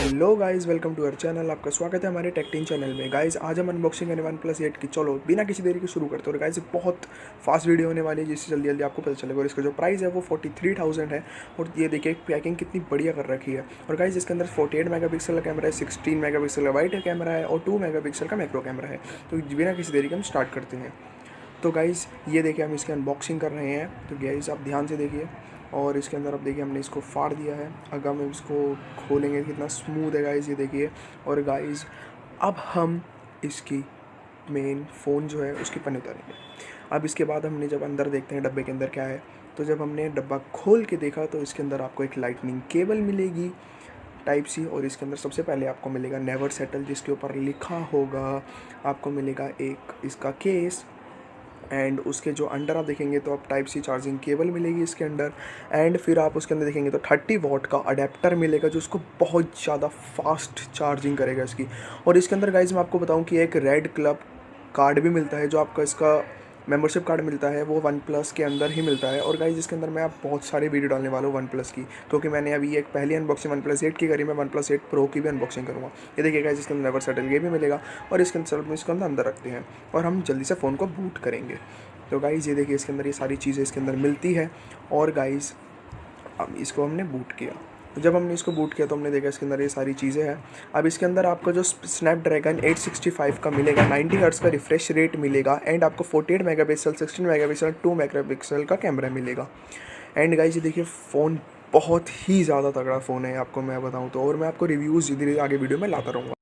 Hello guys, welcome to our channel. आपका स्वागत है हमारे टेक चैनल में। गाइस आज हम अनबॉक्सिंग करें OnePlus 8 की। चलो बिना किसी देरी के शुरू करते हैं। और गाइस बहुत फास्ट वीडियो होने वाली है, जिससे जल्दी जल्दी आपको पता चलेगा। और इसका जो प्राइस है वो 43,000 है। और ये देखिए पैकिंग कितनी बढ़िया कर रखी है। और गाइस इसके अंदर 48 मेगापिक्सल का कैमरा है, 16 मेगापिक्सल का वाइड कैमरा है और 2 मेगापिक्सल का मैक्रो कैमरा है। तो बिना किसी देरी के हम स्टार्ट करते हैं। तो गाइज़ ये देखिए हम इसकी अनबॉक्सिंग कर रहे हैं। तो गाइज़ आप ध्यान से देखिए। और इसके अंदर आप देखिए हमने इसको फाड़ दिया है। अगर हम इसको खोलेंगे कितना स्मूथ है गाइज़, ये देखिए। और गाइज़ अब हम इसकी मेन फ़ोन जो है उसकी पन्नी उतारेंगे। अब इसके बाद हमने जब अंदर देखते हैं डब्बे के अंदर क्या है, तो जब हमने डब्बा खोल के देखा तो इसके अंदर आपको एक लाइटनिंग केबल मिलेगी टाइप सी। और इसके अंदर सबसे पहले आपको मिलेगा नेवर सेटल, जिसके ऊपर लिखा होगा। आपको मिलेगा एक इसका केस, एंड उसके जो अंडर आप देखेंगे तो आप टाइप सी चार्जिंग केबल मिलेगी इसके अंदर। एंड फिर आप उसके अंदर देखेंगे तो 30 वॉट का अडेप्टर मिलेगा, जो उसको बहुत ज़्यादा फास्ट चार्जिंग करेगा इसकी। और इसके अंदर गाइज मैं आपको बताऊं कि एक रेड क्लब कार्ड भी मिलता है, जो आपका इसका मेंबरशिप कार्ड मिलता है, वो वन प्लस के अंदर ही मिलता है। और गाइज इसके अंदर मैं आप बहुत सारे वीडियो डालने वाला हूँ वन प्लस की, क्योंकि मैंने अभी एक पहली अनबॉक्सिंग OnePlus 8 की करी, मैं OnePlus 8 प्रो की भी अनबॉक्सिंग करूँगा। ये देखिए गाइज इसके अंदर नेवर सेटल ये भी मिलेगा। और इसके अंदर रखते हैं और हम जल्दी से फ़ोन को बूट करेंगे। तो गाइज़ ये देखिए इसके अंदर ये सारी चीज़ें इसके अंदर मिलती है। और गाइज़ अब इसको हमने बूट किया। तो जब हमने इसको बूट किया तो हमने देखा इसके अंदर ये सारी चीज़ें हैं। अब इसके अंदर आपका जो स्नैपड्रैगन 865 का मिलेगा, 90 हर्ट्ज़ का रिफ्रेश रेट मिलेगा। एंड आपको 48 मेगापिक्सल, 16 मेगापिक्सल, 2 मेगापिक्सल का कैमरा मिलेगा। एंड गाइज़ ये देखिए फ़ोन बहुत ही ज़्यादा तगड़ा फ़ोन है, आपको मैं बताऊँ तो। और मैं आपको रिव्यूज़ धीरे धीरे आगे वीडियो में लाता रहूँगा।